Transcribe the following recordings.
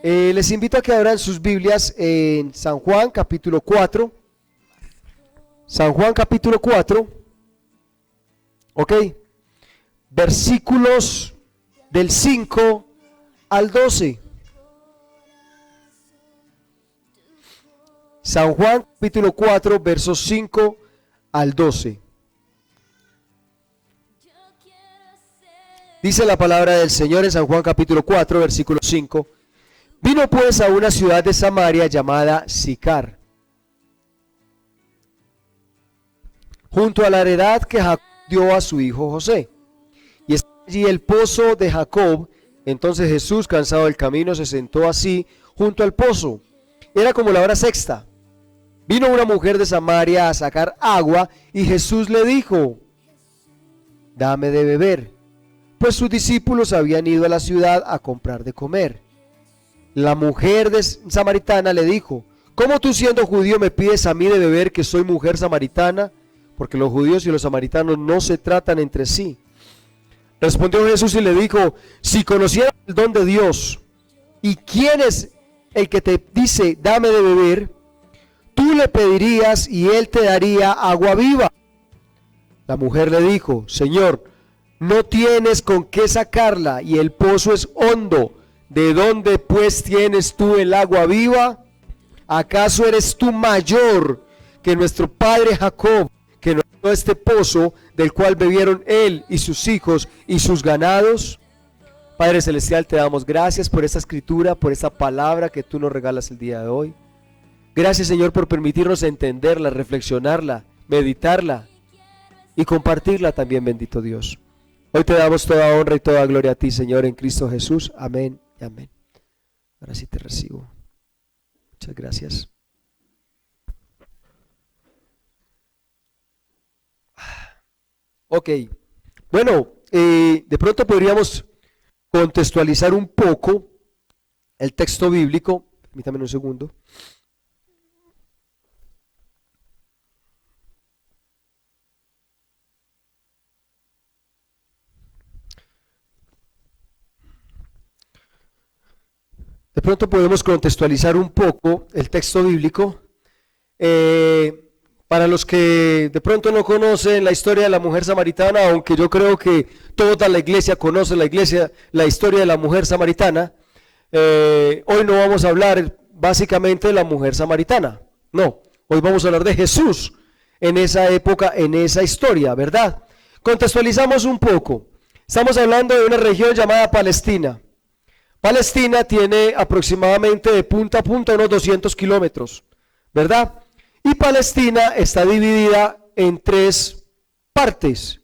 Les invito a que abran sus Biblias en San Juan capítulo 4. San Juan capítulo 4. Ok. Versículos del 5 al 12. San Juan capítulo 4, versos 5 al 12. Dice la palabra del Señor en San Juan capítulo 4, versículo 5. Vino pues a una ciudad de Samaria llamada Sicar, junto a la heredad que Jacob dio a su hijo José. Y estaba allí el pozo de Jacob. Entonces Jesús, cansado del camino, se sentó así junto al pozo. Era como la hora sexta. Vino una mujer de Samaria a sacar agua y Jesús le dijo: dame de beber, pues sus discípulos habían ido a la ciudad a comprar de comer. La mujer samaritana le dijo: ¿cómo tú, siendo judío, me pides a mí de beber, que soy mujer samaritana? Porque los judíos y los samaritanos no se tratan entre sí. Respondió Jesús y le dijo: si conocieras el don de Dios y quién es el que te dice dame de beber, tú le pedirías y él te daría agua viva. La mujer le dijo: Señor, no tienes con qué sacarla y el pozo es hondo. ¿De dónde pues tienes tú el agua viva? ¿Acaso eres tú mayor que nuestro padre Jacob, que nos dio este pozo, del cual bebieron él y sus hijos y sus ganados? Padre Celestial, te damos gracias por esta escritura, por esta palabra que tú nos regalas el día de hoy. Gracias, Señor, por permitirnos entenderla, reflexionarla, meditarla y compartirla también, bendito Dios. Hoy te damos toda honra y toda gloria a ti, Señor, en Cristo Jesús. Amén y amén. Ahora sí te recibo. Muchas gracias. Ok, bueno, de pronto podríamos contextualizar un poco el texto bíblico. Permítame un segundo. De pronto podemos contextualizar un poco el texto bíblico. Para los que de pronto no conocen la historia de la mujer samaritana, aunque yo creo que toda la iglesia conoce la historia de la mujer samaritana, hoy no vamos a hablar básicamente de la mujer samaritana. No, hoy vamos a hablar de Jesús en esa época, en esa historia, ¿verdad? Contextualizamos un poco. Estamos hablando de una región llamada Palestina. Palestina tiene aproximadamente de punta a punta unos 200 kilómetros, ¿verdad? Y Palestina está dividida en tres partes.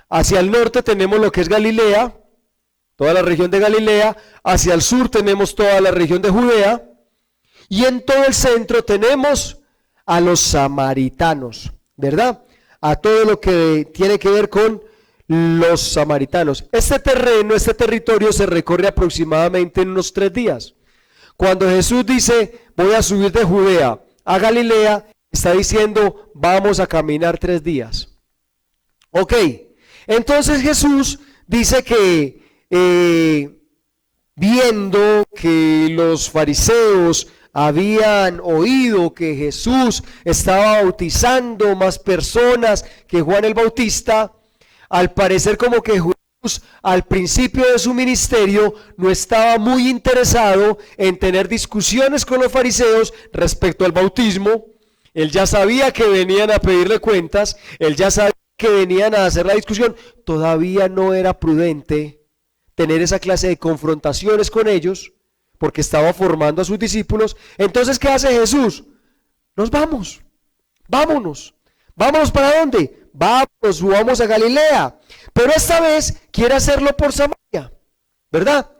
Hacia el norte tenemos lo que es Galilea, toda la región de Galilea. Hacia el sur tenemos toda la región de Judea. Y en todo el centro tenemos a los samaritanos, ¿verdad? A todo lo que tiene que ver con los samaritanos. Este terreno, este territorio se recorre aproximadamente en unos 3 días. Cuando Jesús dice: voy a subir de Judea a Galilea, está diciendo: vamos a caminar 3 días. Ok, entonces Jesús dice que viendo que los fariseos habían oído que Jesús estaba bautizando más personas que Juan el Bautista, al parecer como que Jesús al principio de su ministerio no estaba muy interesado en tener discusiones con los fariseos respecto al bautismo. Él ya sabía que venían a pedirle cuentas, él ya sabía que venían a hacer la discusión. Todavía no era prudente tener esa clase de confrontaciones con ellos, porque estaba formando a sus discípulos. Entonces, ¿qué hace Jesús? Nos vamos, vámonos. ¿Vámonos para dónde? Vamos a Galilea. Pero esta vez quiere hacerlo por Samaria, ¿verdad?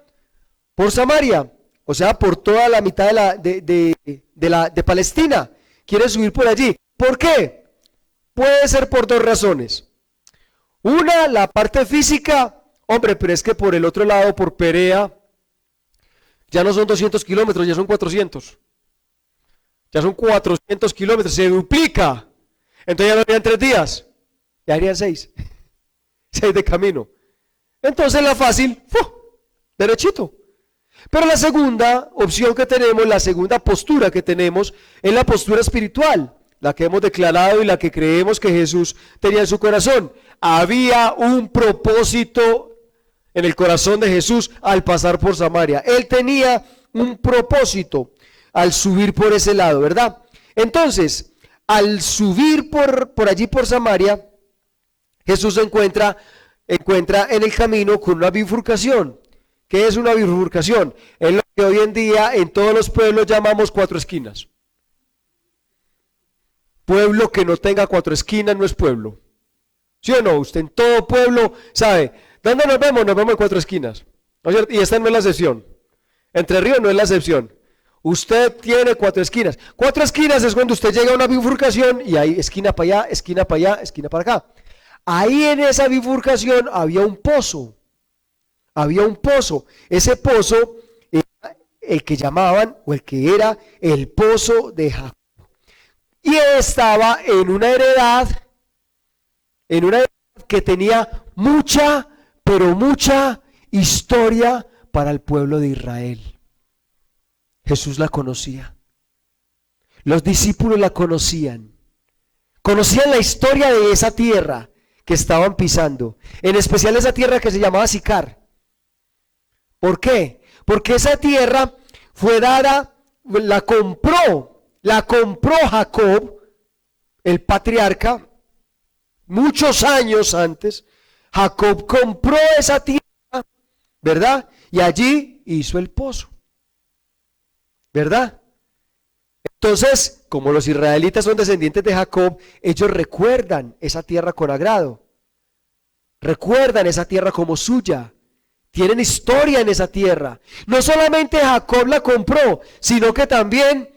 Por Samaria, o sea, por toda la mitad de Palestina. Quiere subir por allí. ¿Por qué? Puede ser por 2 razones. Una, la parte física. Hombre, pero es que por el otro lado, por Perea, ya no son 200 kilómetros, ya son 400. Ya son 400 kilómetros, se duplica. Entonces ya no harían 3 días, ya harían 6. 6 de camino. Entonces la fácil, derechito. Pero la segunda opción que tenemos, la segunda postura que tenemos, es la postura espiritual, la que hemos declarado y la que creemos que Jesús tenía en su corazón. Había un propósito en el corazón de Jesús al pasar por Samaria. Él tenía un propósito al subir por ese lado, ¿verdad? Entonces, al subir por allí por Samaria, Jesús se encuentra en el camino con una bifurcación. ¿Qué es una bifurcación? Es lo que hoy en día en todos los pueblos llamamos cuatro esquinas. Pueblo que no tenga cuatro esquinas no es pueblo. ¿Sí o no? Usted en todo pueblo sabe, ¿dónde nos vemos? Nos vemos en cuatro esquinas. ¿No es cierto? Y esta no es la excepción. Entre Ríos no es la excepción. Usted tiene cuatro esquinas. Cuatro esquinas es cuando usted llega a una bifurcación y hay esquina para allá, esquina para allá, esquina para acá. Ahí en esa bifurcación había un pozo. Había un pozo. Ese pozo era el que llamaban, o el que era el pozo de Jacob. Y estaba en una heredad que tenía mucha, pero mucha historia para el pueblo de Israel. Jesús la conocía. Los discípulos la conocían. Conocían la historia de esa tierra que estaban pisando. En especial esa tierra que se llamaba Sicar. ¿Por qué? Porque esa tierra fue dada, la compró Jacob, el patriarca, muchos años antes. Jacob compró esa tierra, ¿verdad? Y allí hizo el pozo, ¿verdad? Entonces, como los israelitas son descendientes de Jacob, ellos recuerdan esa tierra con agrado, recuerdan esa tierra como suya. Tienen historia en esa tierra. No solamente Jacob la compró, sino que también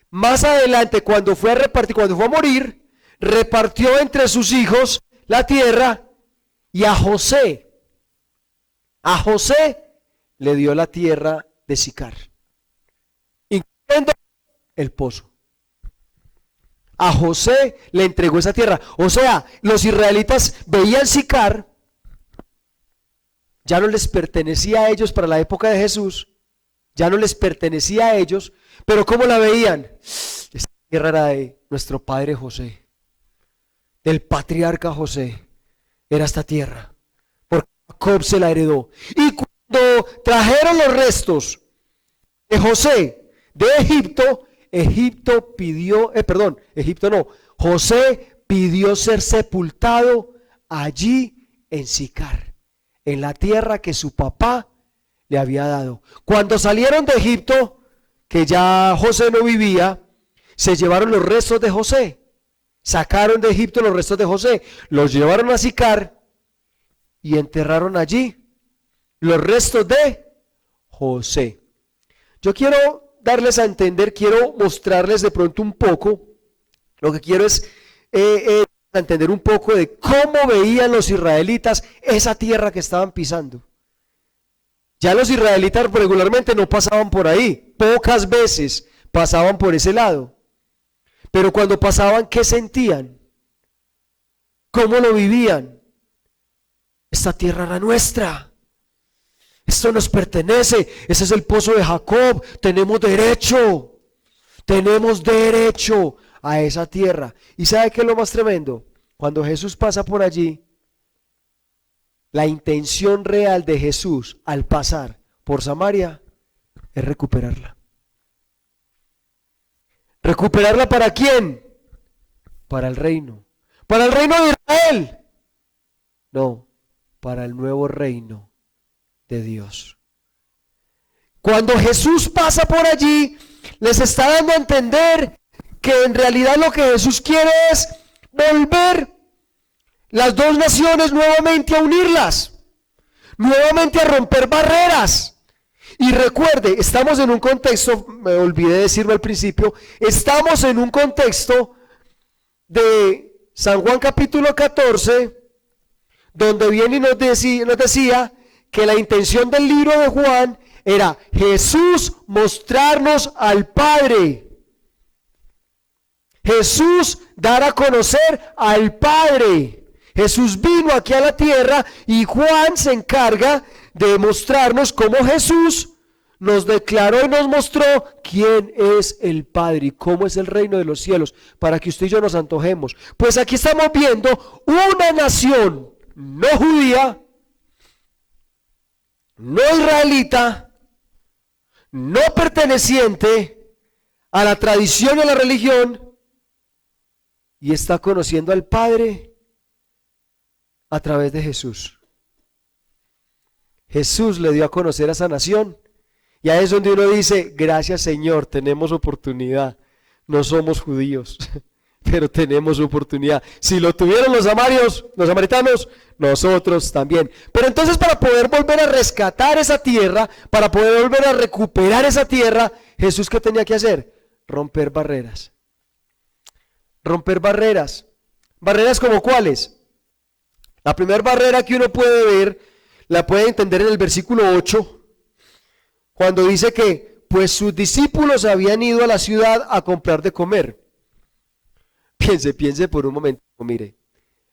más adelante cuando fue a morir, repartió entre sus hijos la tierra y a José le dio la tierra de Sicar, incluyendo el pozo. A José le entregó esa tierra. O sea, los israelitas veían Sicar, ya no les pertenecía a ellos para la época de Jesús, ya no les pertenecía a ellos, pero ¿cómo la veían? Esta tierra era de nuestro padre José, del patriarca José, era esta tierra, porque Jacob se la heredó. Y cuando trajeron los restos de José de Egipto, José pidió ser sepultado allí en Sicar, en la tierra que su papá le había dado. Cuando salieron de Egipto, que ya José no vivía, se llevaron los restos de José. Sacaron de Egipto los restos de José, los llevaron a Sicar y enterraron allí los restos de José. Yo quiero darles a entender, quiero mostrarles de pronto un poco, lo que quiero es entender un poco de cómo veían los israelitas esa tierra que estaban pisando. Ya los israelitas regularmente no pasaban por ahí, pocas veces pasaban por ese lado. Pero cuando pasaban, ¿qué sentían? ¿Cómo lo vivían? Esta tierra era nuestra. Esto nos pertenece. Ese es el pozo de Jacob. Tenemos derecho a esa tierra. ¿Y sabe qué es lo más tremendo? Cuando Jesús pasa por allí, la intención real de Jesús al pasar por Samaria es recuperarla. ¿Recuperarla para quién? Para el reino. ¿Para el reino de Israel? No, para el nuevo reino de Dios. Cuando Jesús pasa por allí, les está dando a entender que en realidad lo que Jesús quiere es volver las dos naciones nuevamente a unirlas, nuevamente a romper barreras. Y recuerde, estamos en un contexto, me olvidé decirlo al principio, estamos en un contexto de San Juan capítulo 14, donde viene y nos decía que la intención del libro de Juan era Jesús mostrarnos al Padre. Jesús dar a conocer al Padre. Jesús vino aquí a la tierra y Juan se encarga de mostrarnos cómo Jesús nos declaró y nos mostró quién es el Padre y cómo es el reino de los cielos, para que usted y yo nos antojemos. Pues aquí estamos viendo una nación no judía, no israelita, no perteneciente a la tradición y a la religión, y está conociendo al Padre a través de Jesús. Jesús le dio a conocer a esa nación, y ahí es donde uno dice, gracias Señor, tenemos oportunidad. No somos judíos, pero tenemos oportunidad. Si lo tuvieron los samaritanos, nosotros también. Pero entonces, para poder volver a rescatar esa tierra, para poder volver a recuperar esa tierra, Jesús, ¿qué tenía que hacer? Romper barreras. Romper barreras. ¿Barreras como cuáles? La primera barrera que uno puede ver, la puede entender en el versículo 8, cuando dice que, pues sus discípulos habían ido a la ciudad a comprar de comer. Piense por un momento, mire.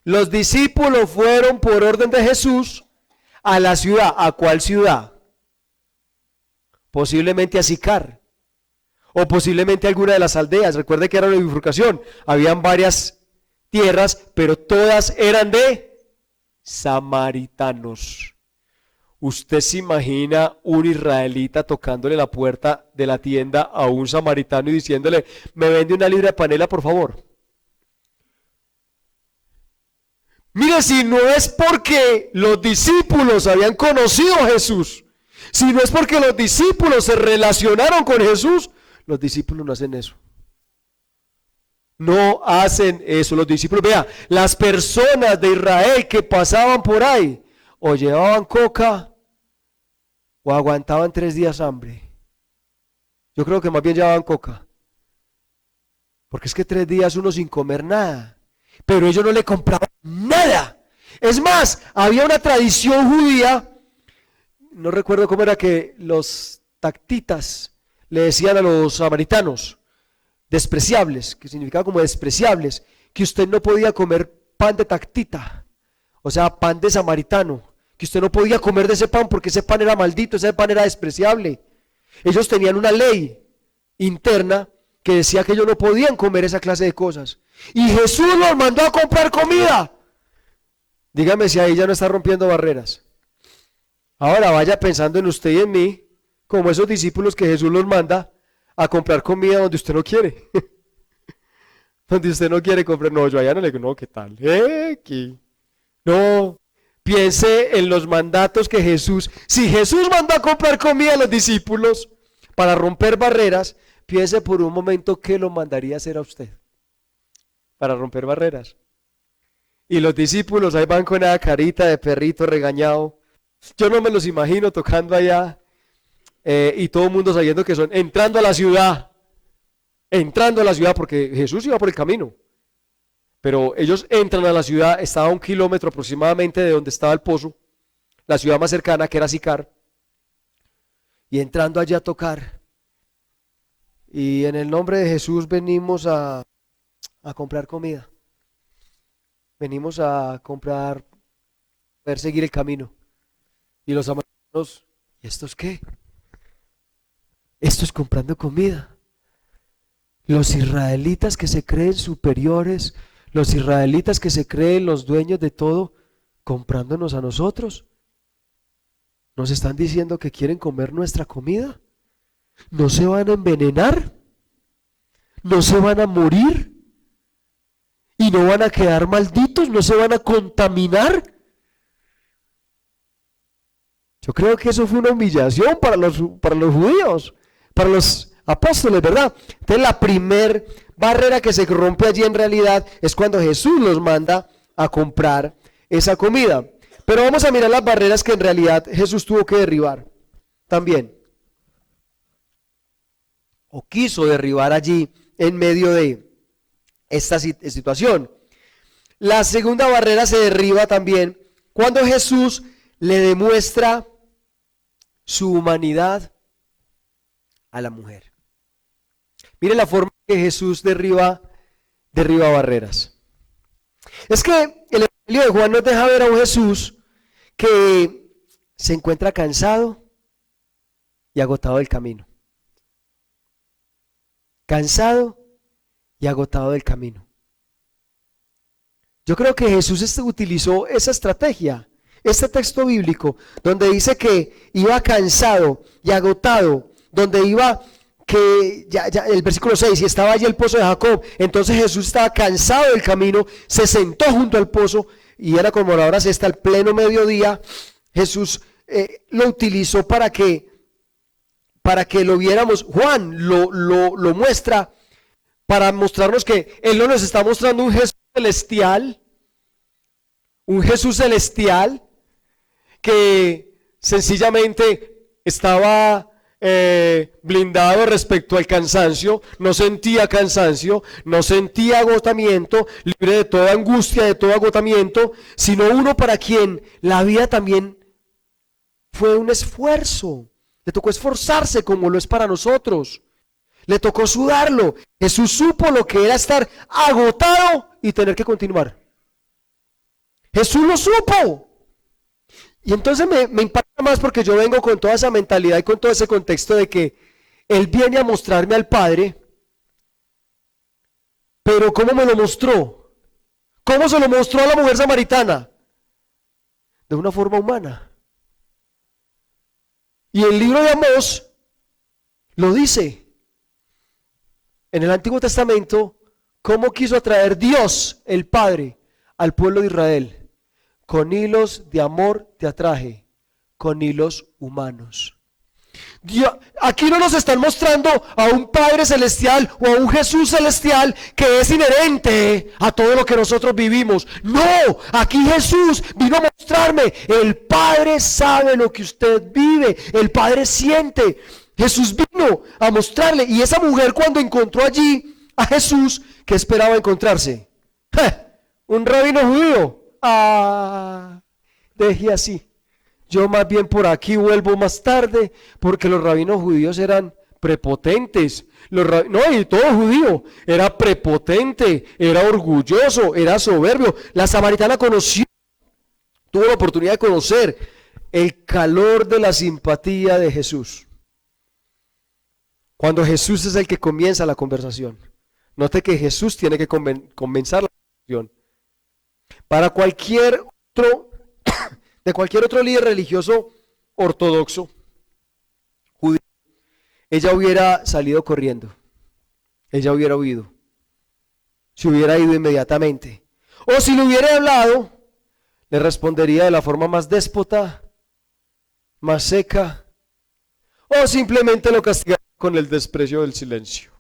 Los discípulos fueron por orden de Jesús a la ciudad. ¿A cuál ciudad? Posiblemente a Sicar, o posiblemente a alguna de las aldeas. Recuerde que era una bifurcación. Habían varias tierras, pero todas eran de samaritanos. ¿Usted se imagina un israelita tocándole la puerta de la tienda a un samaritano y diciéndole, me vende una libra de panela, por favor? Mire, si no es porque los discípulos habían conocido a Jesús, si no es porque los discípulos se relacionaron con Jesús, los discípulos no hacen eso. No hacen eso los discípulos. Vea, las personas de Israel que pasaban por ahí, o llevaban coca, o aguantaban 3 días hambre. Yo creo que más bien llevaban coca. Porque es que 3 días uno sin comer nada. Pero ellos no le compraban nada. Es más, había una tradición judía, no recuerdo cómo era, que los tactitas le decían a los samaritanos, despreciables, que significaba como despreciables, que usted no podía comer pan de tactita, o sea, pan de samaritano, que usted no podía comer de ese pan porque ese pan era maldito, ese pan era despreciable. Ellos tenían una ley interna que decía que ellos no podían comer esa clase de cosas. Y Jesús los mandó a comprar comida. Dígame si ahí ya no está rompiendo barreras. Ahora vaya pensando en usted y en mí, como esos discípulos que Jesús los manda a comprar comida donde usted no quiere. Donde usted no quiere comprar. No, yo allá no le digo, no, ¿qué tal? Aquí. No. Piense en los mandatos que Jesús, si Jesús mandó a comprar comida a los discípulos para romper barreras, piense por un momento qué lo mandaría a hacer a usted para romper barreras. Y los discípulos ahí van con esa carita de perrito regañado. Yo no me los imagino tocando allá y todo el mundo sabiendo que son, entrando a la ciudad porque Jesús iba por el camino. Pero ellos entran a la ciudad, estaba a 1 kilómetro aproximadamente de donde estaba el pozo, la ciudad más cercana que era Sicar, y entrando allá a tocar. Y en el nombre de Jesús venimos a comprar comida. Venimos a comprar, poder seguir el camino. Y los samaritanos, ¿y esto es qué? Esto es comprando comida. Los israelitas que se creen superiores, los israelitas que se creen los dueños de todo, comprándonos a nosotros. Nos están diciendo que quieren comer nuestra comida. ¿No se van a envenenar? ¿No se van a morir? ¿Y no van a quedar malditos? ¿No se van a contaminar? Yo creo que eso fue una humillación para los judíos, para los apóstoles, ¿verdad? Entonces la primer barrera que se rompe allí en realidad es cuando Jesús los manda a comprar esa comida. Pero vamos a mirar las barreras que en realidad Jesús tuvo que derribar también, o quiso derribar allí en medio de esta situación. La segunda barrera se derriba también cuando Jesús le demuestra su humanidad a la mujer. Mire la forma que Jesús derriba barreras. Es que el Evangelio de Juan nos deja ver a un Jesús que se encuentra cansado, y agotado del camino. Cansado y agotado del camino. Yo creo que Jesús utilizó esa estrategia, este texto bíblico, donde dice que iba cansado y agotado, donde iba que el versículo 6, y estaba allí el pozo de Jacob. Entonces Jesús estaba cansado del camino, se sentó junto al pozo, y era como la hora sexta, al pleno mediodía. Jesús lo utilizó para que lo viéramos. Juan lo muestra para mostrarnos que Él no nos está mostrando un Jesús celestial que sencillamente estaba blindado respecto al cansancio, no sentía cansancio, no sentía agotamiento, libre de toda angustia, de todo agotamiento, sino uno para quien la vida también fue un esfuerzo. Le tocó esforzarse como lo es para nosotros. Le tocó sudarlo. Jesús supo lo que era estar agotado y tener que continuar. Jesús lo supo. Y entonces me impacta más porque yo vengo con toda esa mentalidad y con todo ese contexto de que Él viene a mostrarme al Padre. Pero ¿cómo me lo mostró? ¿Cómo se lo mostró a la mujer samaritana? De una forma humana. Y el libro de Amós lo dice. En el Antiguo Testamento, ¿cómo quiso atraer Dios, el Padre, al pueblo de Israel? Con hilos de amor te atraje, con hilos humanos. Dios, aquí no nos están mostrando a un Padre celestial o a un Jesús celestial que es inherente a todo lo que nosotros vivimos. No, aquí Jesús vino a mostrarme, el Padre sabe lo que usted vive, el Padre siente. Jesús vino a mostrarle, y esa mujer cuando encontró allí a Jesús, ¿qué esperaba encontrarse? Un rabino judío. Deje así. Yo más bien por aquí vuelvo más tarde, porque los rabinos judíos eran prepotentes. No, y todo judío era prepotente, era orgulloso, era soberbio. La samaritana tuvo la oportunidad de conocer el calor de la simpatía de Jesús. Cuando Jesús es el que comienza la conversación. Note que Jesús tiene que comenzar la conversación. Para de cualquier otro líder religioso ortodoxo, judío, ella hubiera salido corriendo, ella hubiera huido, se hubiera ido inmediatamente, o si le hubiera hablado, le respondería de la forma más déspota, más seca, o simplemente lo castigaría con el desprecio del silencio.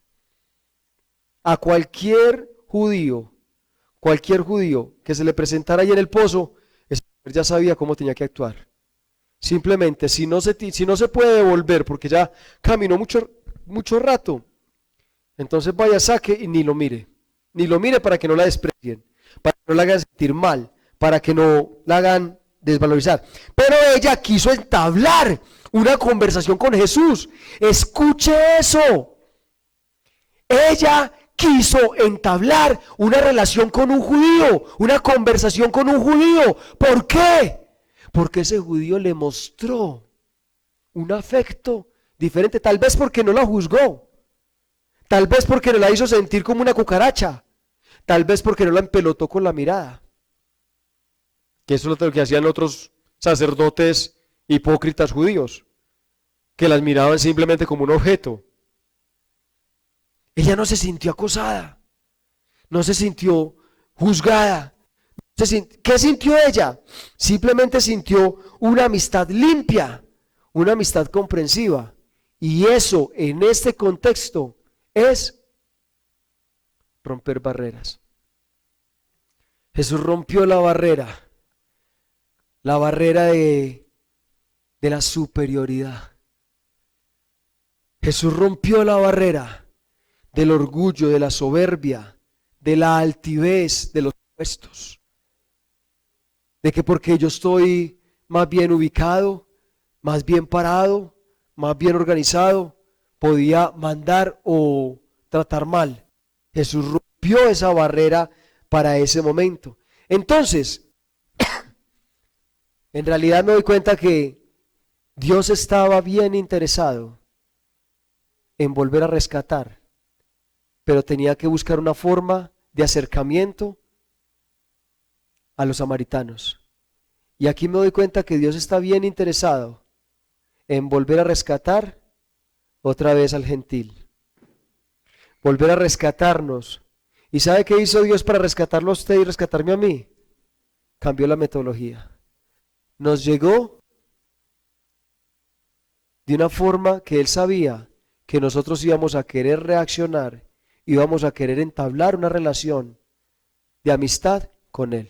A cualquier judío que se le presentara ahí en el pozo, ya sabía cómo tenía que actuar. Simplemente, si no se puede devolver porque ya caminó mucho rato, entonces vaya, saque y ni lo mire para que no la desprecien, para que no la hagan sentir mal, para que no la hagan desvalorizar. Pero ella quiso entablar una conversación con Jesús. Escuche eso. Ella quiso entablar una relación con un judío, una conversación con un judío. ¿Por qué? Porque ese judío le mostró un afecto diferente, tal vez porque no la juzgó, tal vez porque no la hizo sentir como una cucaracha, tal vez porque no la empelotó con la mirada, que eso es lo que hacían otros sacerdotes hipócritas judíos, que las miraban simplemente como un objeto. Ella no se sintió acosada, no se sintió juzgada. ¿Qué sintió ella? Simplemente sintió una amistad limpia, una amistad comprensiva. Y eso en este contexto es romper barreras. Jesús rompió la barrera de la superioridad. Jesús rompió la barrera del orgullo, de la soberbia, de la altivez de los puestos. De que porque yo estoy más bien ubicado, más bien parado, más bien organizado, podía mandar o tratar mal. Jesús rompió esa barrera para ese momento. Entonces, en realidad me doy cuenta que Dios estaba bien interesado en volver a rescatar, pero tenía que buscar una forma de acercamiento a los samaritanos. Y aquí me doy cuenta que Dios está bien interesado en volver a rescatar otra vez al gentil, volver a rescatarnos. ¿Y sabe qué hizo Dios para rescatarlo a usted y rescatarme a mí? Cambió la metodología. Nos llegó de una forma que Él sabía que nosotros íbamos a querer reaccionar, íbamos a querer entablar una relación de amistad con Él.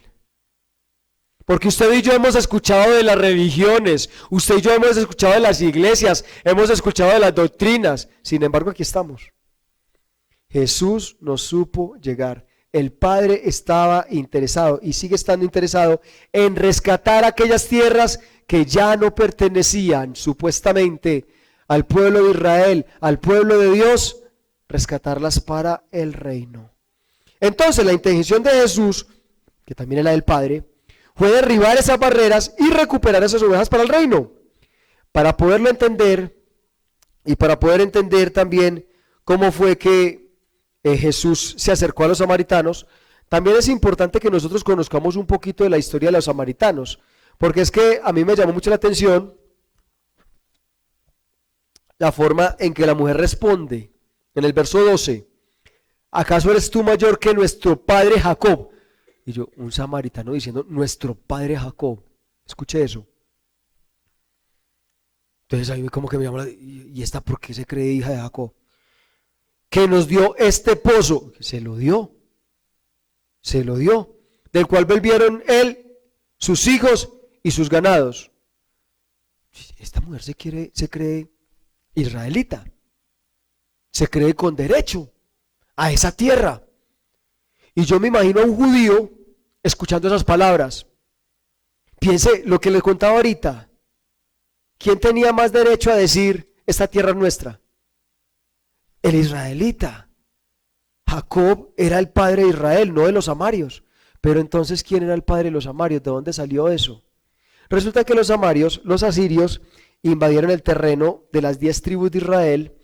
Porque usted y yo hemos escuchado de las religiones, usted y yo hemos escuchado de las iglesias, hemos escuchado de las doctrinas, sin embargo aquí estamos. Jesús nos supo llegar. El Padre estaba interesado y sigue estando interesado en rescatar aquellas tierras que ya no pertenecían supuestamente al pueblo de Israel, al pueblo de Dios, rescatarlas para el reino. Entonces la intención de Jesús, que también es la del Padre, fue derribar esas barreras y recuperar esas ovejas para el reino. Para poderlo entender y para poder entender también cómo fue que Jesús se acercó a los samaritanos, también es importante que nosotros conozcamos un poquito de la historia de los samaritanos, porque es que a mí me llamó mucho la atención la forma en que la mujer responde en el verso 12. ¿Acaso eres tú mayor que nuestro padre Jacob? Y yo, un samaritano diciendo, nuestro padre Jacob. Escuche eso. Entonces ahí como que me llama, ¿y esta por qué se cree hija de Jacob? Que nos dio este pozo. Se lo dio. Del cual bebieron él, sus hijos y sus ganados. Esta mujer se cree israelita. Se cree con derecho a esa tierra. Y yo me imagino a un judío escuchando esas palabras. Piense lo que le contaba ahorita. ¿Quién tenía más derecho a decir esta tierra es nuestra? El israelita. Jacob era el padre de Israel, no de los amarios. Pero entonces, ¿quién era el padre de los amarios? ¿De dónde salió eso? Resulta que los amarios, los asirios, invadieron el terreno de las 10 tribus de Israel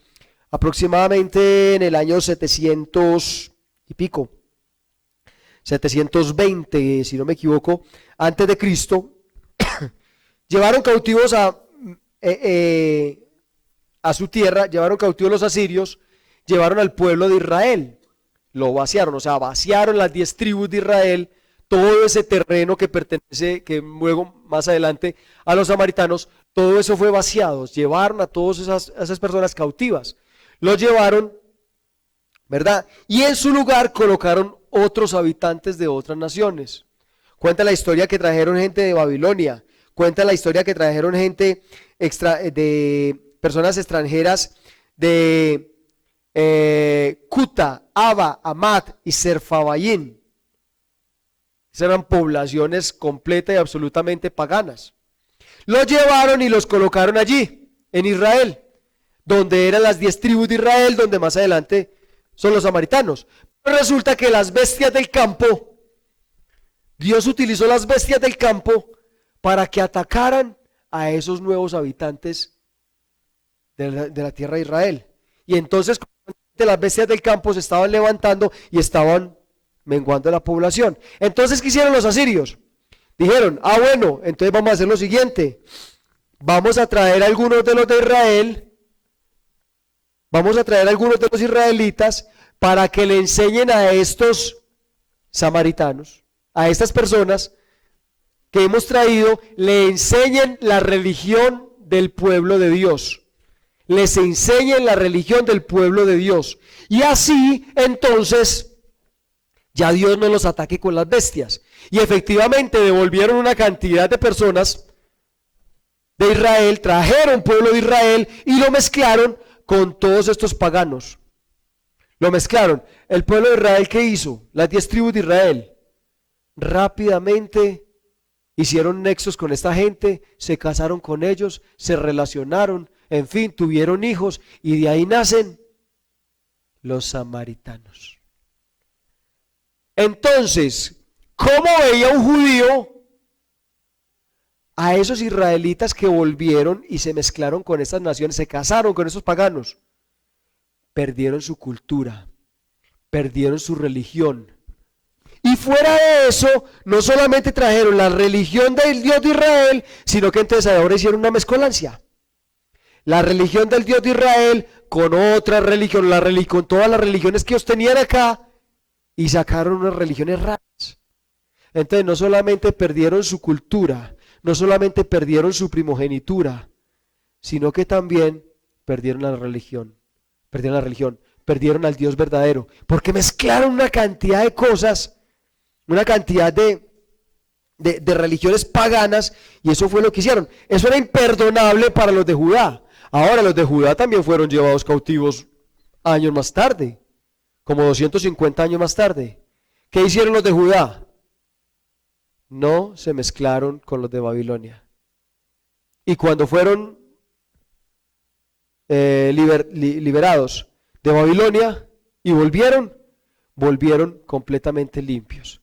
aproximadamente en el año 700 y pico. 720, si no me equivoco, antes de Cristo. Llevaron cautivos a su tierra, llevaron cautivos los asirios, llevaron al pueblo de Israel, lo vaciaron, o sea, vaciaron las 10 tribus de Israel, todo ese terreno que pertenece, que luego más adelante a los samaritanos, todo eso fue vaciado, llevaron a todas esas personas cautivas, los llevaron, ¿verdad? Y en su lugar colocaron otros habitantes de otras naciones. Cuenta la historia que trajeron gente de Babilonia, cuenta la historia que trajeron gente de personas extranjeras de Cuta, Aba, Amat y Serfabayín. Esas eran poblaciones completas y absolutamente paganas. Los llevaron y los colocaron allí, en Israel, donde eran las 10 tribus de Israel, donde más adelante son los samaritanos. Pero resulta que las bestias del campo, Dios utilizó las bestias del campo para que atacaran a esos nuevos habitantes de la tierra de Israel. Y entonces las bestias del campo se estaban levantando y estaban menguando la población. Entonces, ¿qué hicieron los asirios? Dijeron, bueno, entonces vamos a hacer lo siguiente. Vamos a traer a algunos de los de Israel, vamos a traer a algunos de los israelitas para que le enseñen a estos samaritanos, a estas personas que hemos traído, le enseñen la religión del pueblo de Dios. Les enseñen la religión del pueblo de Dios. Y así, entonces, ya Dios no los ataque con las bestias. Y efectivamente devolvieron una cantidad de personas de Israel, trajeron pueblo de Israel y lo mezclaron con todos estos paganos. Lo mezclaron. El pueblo de Israel, ¿qué hizo? Las 10 tribus de Israel rápidamente hicieron nexos con esta gente, se casaron con ellos, se relacionaron, en fin, tuvieron hijos y de ahí nacen los samaritanos. Entonces, ¿cómo veía un judío a esos israelitas que volvieron y se mezclaron con estas naciones, se casaron con esos paganos, perdieron su cultura, perdieron su religión. Y fuera de eso, no solamente trajeron la religión del Dios de Israel, sino que entonces ahora hicieron una mezcolancia. La religión del Dios de Israel con otra religión, con todas las religiones que ellos tenían acá, y sacaron unas religiones raras. Entonces no solamente perdieron su cultura, no solamente perdieron su primogenitura, sino que también perdieron la religión, perdieron al Dios verdadero, porque mezclaron una cantidad de cosas, una cantidad de religiones paganas, y eso fue lo que hicieron. Eso era imperdonable para los de Judá. Ahora los de Judá también fueron llevados cautivos años más tarde, como 250 años más tarde. ¿Qué hicieron los de Judá? No se mezclaron con los de Babilonia. Y cuando fueron liberados de Babilonia y volvieron completamente limpios.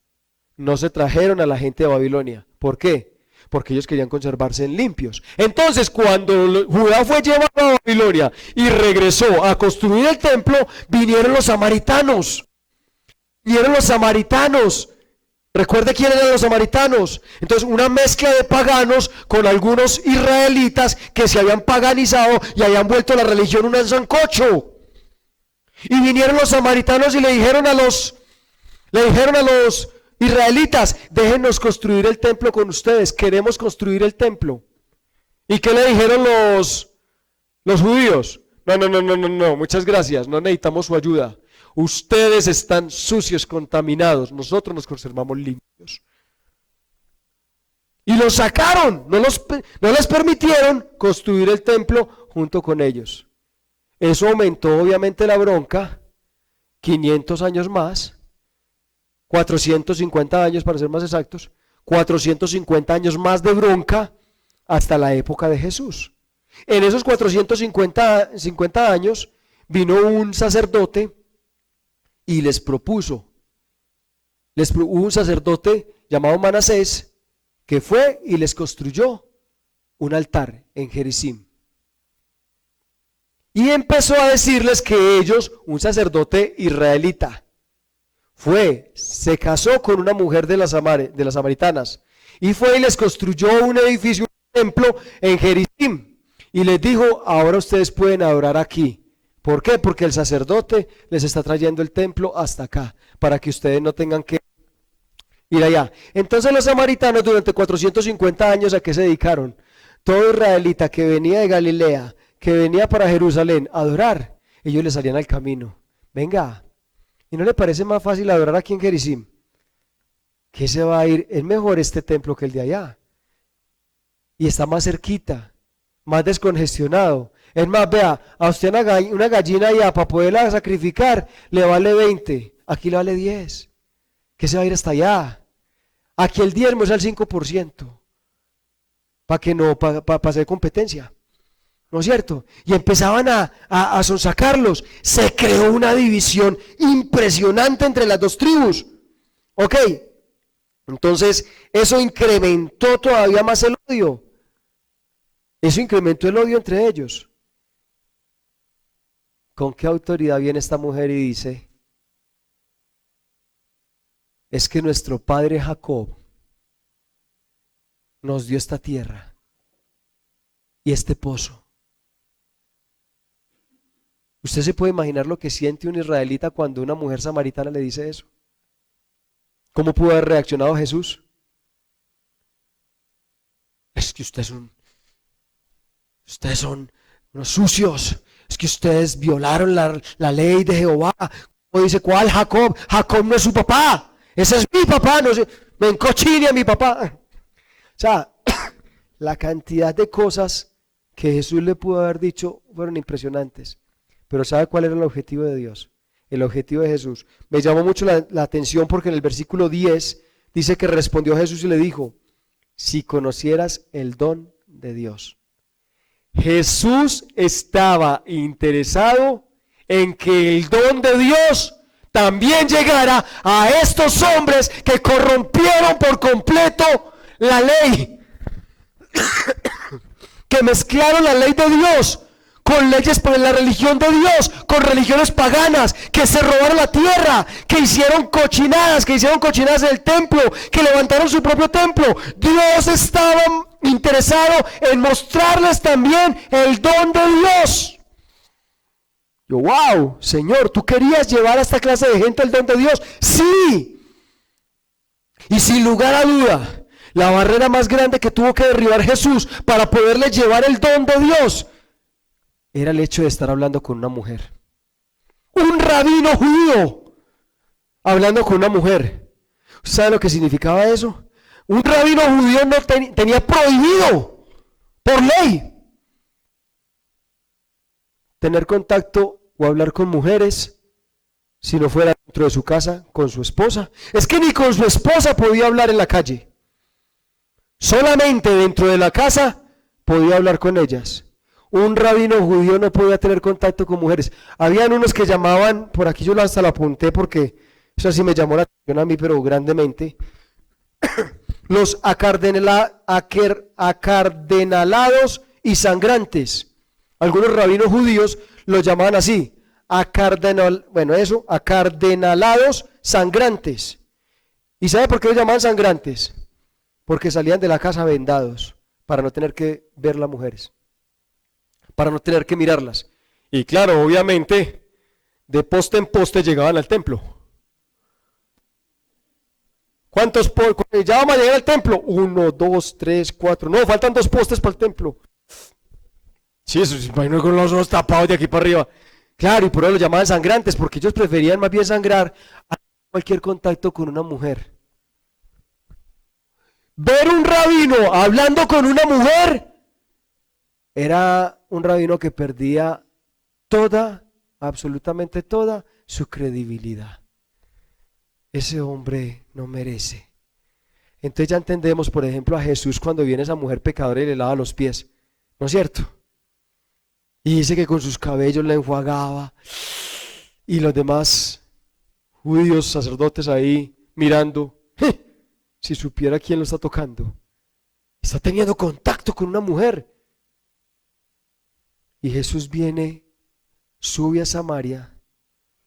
No se trajeron a la gente de Babilonia. ¿Por qué? Porque ellos querían conservarse limpios. Entonces, cuando Judá fue llevado a Babilonia y regresó a construir el templo, vinieron los samaritanos. Recuerde quiénes eran los samaritanos. Entonces, una mezcla de paganos con algunos israelitas que se habían paganizado y habían vuelto la religión un sancocho. Y vinieron los samaritanos y le dijeron a los israelitas: déjenos construir el templo con ustedes, queremos construir el templo. ¿Y qué le dijeron los judíos? No, muchas gracias, no necesitamos su ayuda. Ustedes están sucios, contaminados, nosotros nos conservamos limpios. Y los sacaron, no les permitieron construir el templo junto con ellos. Eso aumentó obviamente la bronca, 500 años más, 450 años para ser más exactos, 450 años más de bronca hasta la época de Jesús. En esos 450 años vino un sacerdote y les propuso, hubo un sacerdote llamado Manasés que fue y les construyó un altar en Gerizim. Y empezó a decirles que ellos, un sacerdote israelita, se casó con una mujer de las samaritanas y fue y les construyó un edificio, un templo en Gerizim, y les dijo: ahora ustedes pueden adorar aquí. ¿Por qué? Porque el sacerdote les está trayendo el templo hasta acá, para que ustedes no tengan que ir allá. Entonces los samaritanos durante 450 años, ¿a qué se dedicaron? Todo israelita que venía de Galilea, que venía para Jerusalén a adorar, ellos le salían al camino. Venga, ¿y no le parece más fácil adorar aquí en Gerizim? ¿Qué se va a ir? Es mejor este templo que el de allá. Y está más cerquita, más descongestionado. Es más, vea, a usted una gallina allá para poderla sacrificar le vale 20, aquí le vale 10. ¿Qué se va a ir hasta allá? Aquí el diezmo es al 5%, para hacer competencia. ¿No es cierto? Y empezaban a sonsacarlos. Se creó una división impresionante entre las dos tribus. Ok, entonces eso incrementó todavía más el odio. Eso incrementó el odio entre ellos. ¿Con qué autoridad viene esta mujer y dice: es que nuestro padre Jacob nos dio esta tierra y este pozo? ¿Usted se puede imaginar lo que siente un israelita cuando una mujer samaritana le dice eso? ¿Cómo pudo haber reaccionado Jesús? Es que ustedes son unos sucios, es que ustedes violaron la ley de Jehová. ¿Cómo dice? ¿Cuál Jacob? Jacob no es su papá, ese es mi papá, no sé, me encochine a mi papá. O sea, la cantidad de cosas que Jesús le pudo haber dicho fueron impresionantes. Pero ¿sabe cuál era el objetivo de Dios? El objetivo de Jesús. Me llamó mucho la atención porque en el versículo 10 dice que respondió Jesús y le dijo: si conocieras el don de Dios. Jesús estaba interesado en que el don de Dios también llegara a estos hombres que corrompieron por completo la ley. que mezclaron la ley de Dios con leyes por la religión de Dios, con religiones paganas, que se robaron la tierra, que hicieron cochinadas en el templo, que levantaron su propio templo. Dios estaba interesado en mostrarles también el don de Dios. Yo, wow, Señor, ¿tú querías llevar a esta clase de gente el don de Dios? Sí. Y sin lugar a duda, la barrera más grande que tuvo que derribar Jesús para poderle llevar el don de Dios era el hecho de estar hablando con una mujer. Un rabino judío hablando con una mujer. ¿Sabe lo que significaba eso? Un rabino judío no tenía prohibido por ley tener contacto o hablar con mujeres si no fuera dentro de su casa con su esposa. Es que ni con su esposa podía hablar en la calle. Solamente dentro de la casa podía hablar con ellas. Un rabino judío no podía tener contacto con mujeres. Habían unos que llamaban, por aquí yo hasta lo apunté porque eso sí me llamó la atención a mí, pero grandemente, los acardenalados y sangrantes. Algunos rabinos judíos los llamaban así, acardenalados sangrantes. ¿Y sabe por qué los llamaban sangrantes? Porque salían de la casa vendados para no tener que ver las mujeres, para no tener que mirarlas. Y claro, obviamente, de poste en poste llegaban al templo. ¿Cuántos ya vamos a llegar al templo? 1, 2, 3, 4. No, faltan 2 postes para el templo. Sí, eso se imagino con los ojos tapados de aquí para arriba. Claro, y por eso lo llamaban sangrantes, porque ellos preferían más bien sangrar a cualquier contacto con una mujer. Ver un rabino hablando con una mujer era un rabino que perdía toda, absolutamente toda su credibilidad. Ese hombre no merece. Entonces ya entendemos, por ejemplo, a Jesús cuando viene esa mujer pecadora y le lava los pies, ¿no es cierto? Y dice que con sus cabellos la enjuagaba, y los demás judíos, sacerdotes ahí mirando, si supiera quién lo está tocando. Está teniendo contacto con una mujer. Y Jesús viene, sube a Samaria,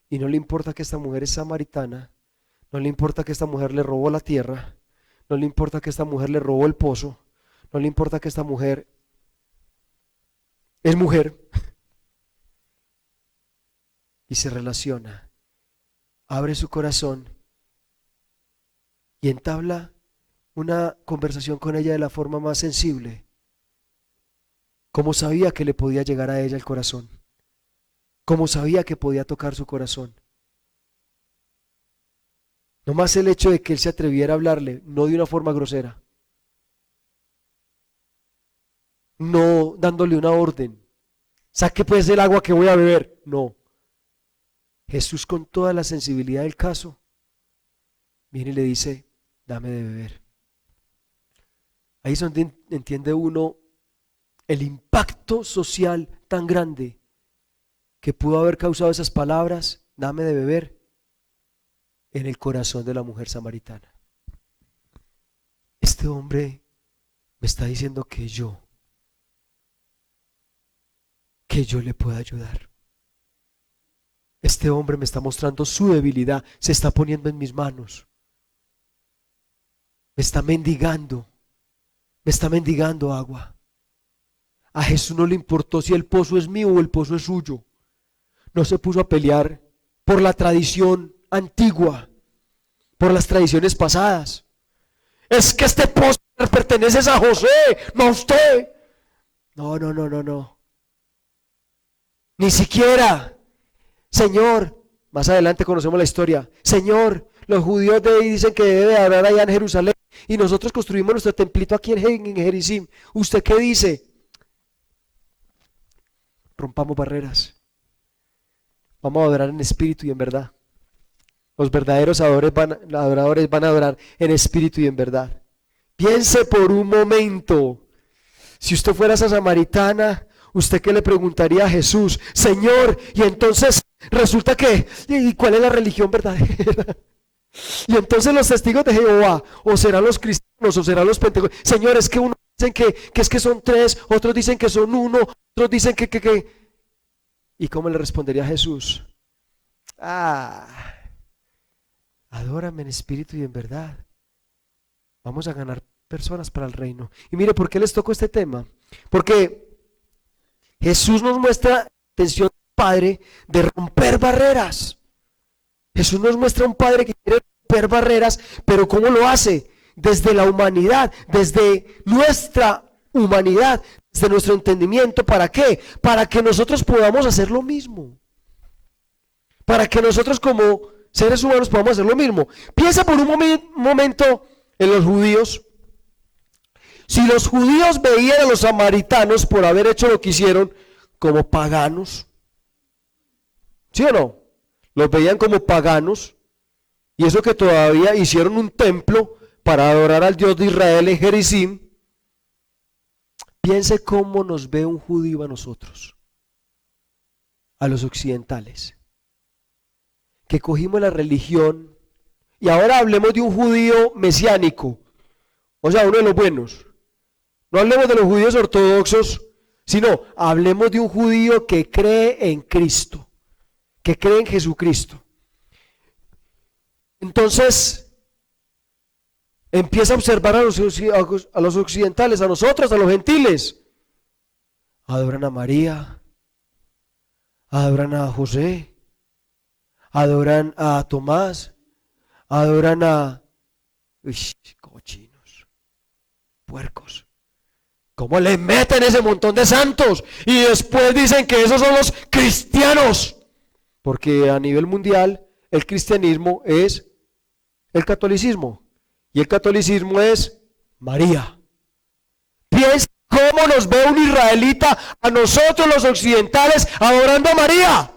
y no le importa que esta mujer es samaritana, no le importa que esta mujer le robó la tierra, no le importa que esta mujer le robó el pozo, no le importa que esta mujer es mujer. Y se relaciona, abre su corazón y entabla una conversación con ella de la forma más sensible, como sabía que le podía llegar a ella el corazón, como sabía que podía tocar su corazón. No más el hecho de que él se atreviera a hablarle, no de una forma grosera, no dándole una orden, saque pues el agua que voy a beber, no. Jesús, con toda la sensibilidad del caso, viene y le dice, dame de beber. Ahí es donde entiende uno el impacto social tan grande que pudo haber causado esas palabras, dame de beber, en el corazón de la mujer samaritana. Este hombre me está diciendo que yo le pueda ayudar. Este hombre me está mostrando su debilidad, se está poniendo en mis manos, me está mendigando agua. A Jesús no le importó si el pozo es mío o el pozo es suyo. No se puso a pelear por la tradición antigua, por las tradiciones pasadas. Es que este pozo le pertenece a José, no a usted. No. Ni siquiera, Señor, más adelante conocemos la historia. Señor, los judíos de ahí dicen que debe haber allá en Jerusalén y nosotros construimos nuestro templito aquí en Jericim. ¿Usted qué dice? Rompamos barreras. Vamos a adorar en espíritu y en verdad. Los verdaderos adoradores van a adorar en espíritu y en verdad. Piense por un momento, si usted fuera esa samaritana, ¿usted qué le preguntaría a Jesús? Señor, y entonces resulta que, ¿y cuál es la religión verdadera? Y entonces los testigos de Jehová, o serán los cristianos, o serán los pentecostales. Señor, es que uno dicen que es que son tres, otros dicen que son uno, otros dicen que. ¿Y cómo le respondería Jesús? Adórame en espíritu y en verdad. Vamos a ganar personas para el reino. Y mire, ¿por qué les toco este tema? Porque Jesús nos muestra la intención del Padre de romper barreras. Jesús nos muestra un Padre que quiere romper barreras, pero ¿cómo lo hace? Desde la humanidad, desde nuestra humanidad, desde nuestro entendimiento. ¿Para qué? Para que nosotros podamos hacer lo mismo. Para que nosotros como seres humanos podamos hacer lo mismo. Piensa por un momento en los judíos. Si los judíos veían a los samaritanos por haber hecho lo que hicieron como paganos, ¿sí o no? Los veían como paganos, y eso que todavía hicieron un templo para adorar al Dios de Israel en Gerizim. Piense cómo nos ve un judío a nosotros, a los occidentales, que cogimos la religión, y ahora hablemos de un judío mesiánico, o sea, uno de los buenos. No hablemos de los judíos ortodoxos, sino hablemos de un judío que cree en Cristo, que cree en Jesucristo. Entonces, empieza a observar a los occidentales, a nosotros, a los gentiles. Adoran a María, adoran a José, adoran a Tomás, adoran a cochinos, puercos. ¿Cómo le meten ese montón de santos? Y después dicen que esos son los cristianos. Porque a nivel mundial el cristianismo es el catolicismo. Y el catolicismo es María. Piensa cómo nos ve un israelita a nosotros los occidentales adorando a María.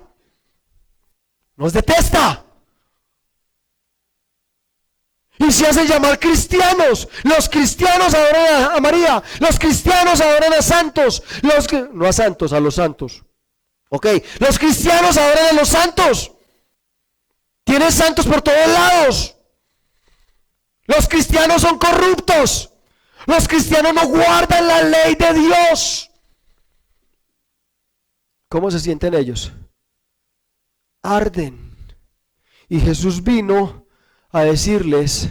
Nos detesta. Y se hacen llamar cristianos. Los cristianos adoran a María. Los cristianos adoran a santos. No a santos, a los santos. Ok, los cristianos adoran a los santos. Tienen santos por todos lados. Los cristianos son corruptos. Los cristianos no guardan la ley de Dios. ¿Cómo se sienten ellos? Arden. Y Jesús vino a decirles,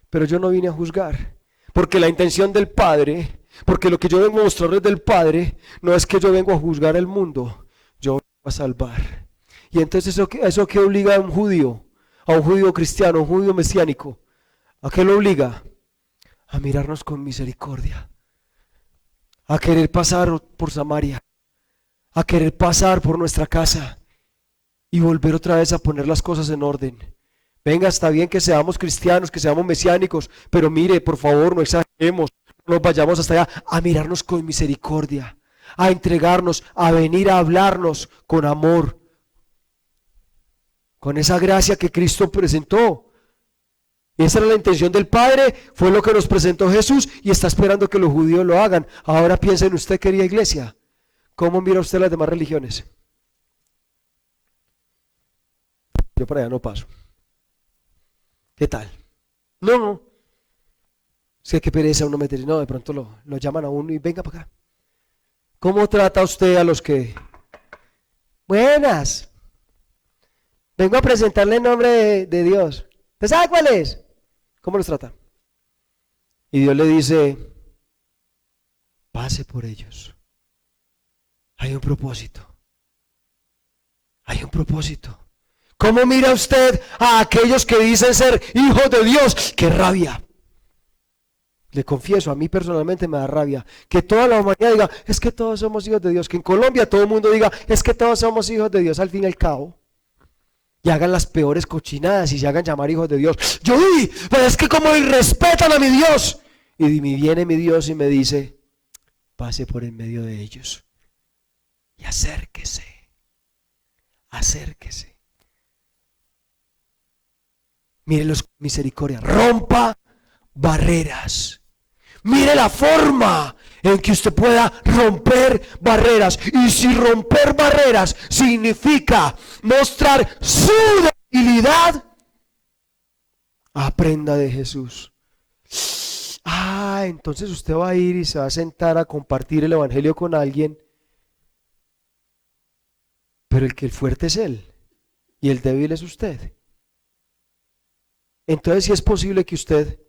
pero yo no vine a juzgar, porque la intención del Padre, porque lo que yo vengo a mostrarles del Padre, no es que yo vengo a juzgar el mundo, yo vengo a salvar. Y entonces eso que obliga a un judío cristiano, a un judío mesiánico, ¿a qué lo obliga? A mirarnos con misericordia, a querer pasar por Samaria, a querer pasar por nuestra casa y volver otra vez a poner las cosas en orden. Venga, está bien que seamos cristianos, que seamos mesiánicos, pero mire, por favor, no exageremos, no nos vayamos hasta allá, a mirarnos con misericordia, a entregarnos, a venir a hablarnos con amor, con esa gracia que Cristo presentó. Esa era la intención del Padre, fue lo que nos presentó Jesús y está esperando que los judíos lo hagan. Ahora piensa en usted, querida iglesia, ¿cómo mira usted las demás religiones? Yo para allá no paso. ¿Qué tal? No. Es que pereza uno meter, no, de pronto lo llaman a uno y venga para acá. ¿Cómo trata usted a los que? Buenas. Vengo a presentarle el nombre de Dios. ¿Usted sabe cuál es? ¿Cómo los trata? Y Dios le dice, pase por ellos. Hay un propósito. Hay un propósito. ¿Cómo mira usted a aquellos que dicen ser hijos de Dios? ¡Qué rabia! Le confieso, a mí personalmente me da rabia que toda la humanidad diga, es que todos somos hijos de Dios. Que en Colombia todo el mundo diga, es que todos somos hijos de Dios al fin y al cabo. Y hagan las peores cochinadas y se hagan llamar hijos de Dios. Yo vi, pero es que como irrespetan a mi Dios. Y viene mi Dios y me dice, pase por en medio de ellos y acérquese. Mírelos con misericordia, rompa barreras. Mire la forma en que usted pueda romper barreras. Y si romper barreras significa mostrar su debilidad, aprenda de Jesús. entonces usted va a ir y se va a sentar a compartir el evangelio con alguien, pero el fuerte es él y el débil es usted. Entonces sí es posible que usted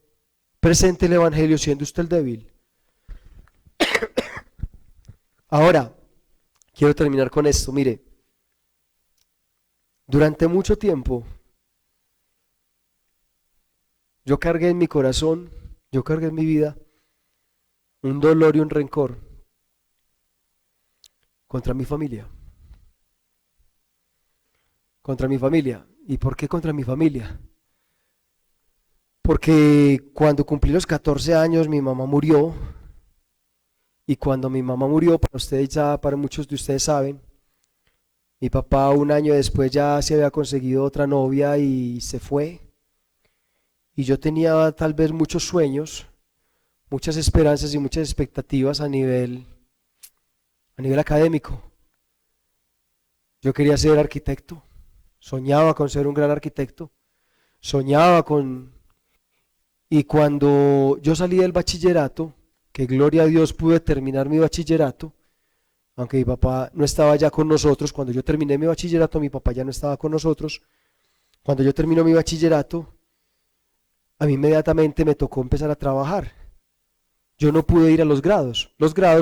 presente el evangelio siendo usted el débil. Ahora, quiero terminar con esto. Mire, durante mucho tiempo yo cargué en mi corazón, yo cargué en mi vida un dolor y un rencor contra mi familia. Contra mi familia. ¿Y por qué contra mi familia? Porque cuando cumplí los 14 años mi mamá murió. Y cuando mi mamá murió, para ustedes ya, para muchos de ustedes saben, mi papá un año después ya se había conseguido otra novia y se fue. Y yo tenía tal vez muchos sueños, muchas esperanzas y muchas expectativas a nivel académico. Yo quería ser arquitecto, soñaba con ser un gran arquitecto, soñaba con... Y cuando yo salí del bachillerato, que gloria a Dios pude terminar mi bachillerato, aunque mi papá no estaba ya con nosotros, cuando yo terminé mi bachillerato mi papá ya no estaba con nosotros, cuando yo terminé mi bachillerato, a mí inmediatamente me tocó empezar a trabajar. Yo no pude ir a los grados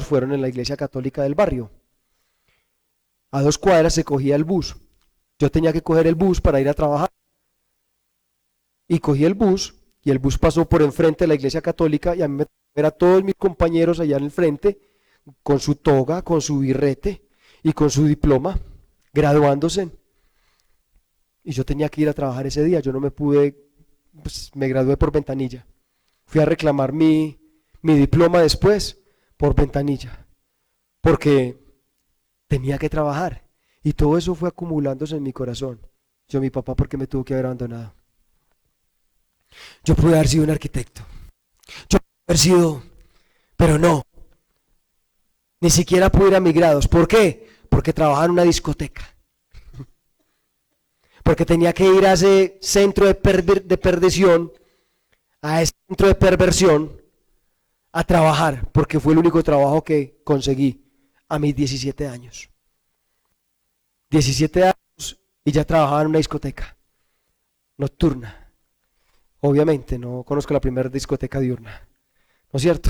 fueron en la iglesia católica del barrio. A 2 cuadras se cogía el bus, yo tenía que coger el bus para ir a trabajar. Y cogí el bus, y el bus pasó por enfrente de la iglesia católica, y a mí me tocó ver a todos mis compañeros allá en el frente, con su toga, con su birrete y con su diploma, graduándose. Y yo tenía que ir a trabajar ese día, yo no me pude, pues, me gradué por ventanilla. Fui a reclamar mi diploma después por ventanilla, porque tenía que trabajar. Y todo eso fue acumulándose en mi corazón. Yo, mi papá, ¿por qué me tuvo que haber abandonado? Yo pude haber sido un arquitecto. Yo pude haber sido, pero no. Ni siquiera pude ir a mis grados. ¿Por qué? Porque trabajaba en una discoteca. Porque tenía que ir a ese centro de perdición, a ese centro de perversión, a trabajar, porque fue el único trabajo que conseguí a mis 17 años. 17 años y ya trabajaba en una discoteca nocturna. Obviamente, no conozco la primera discoteca diurna, ¿no es cierto?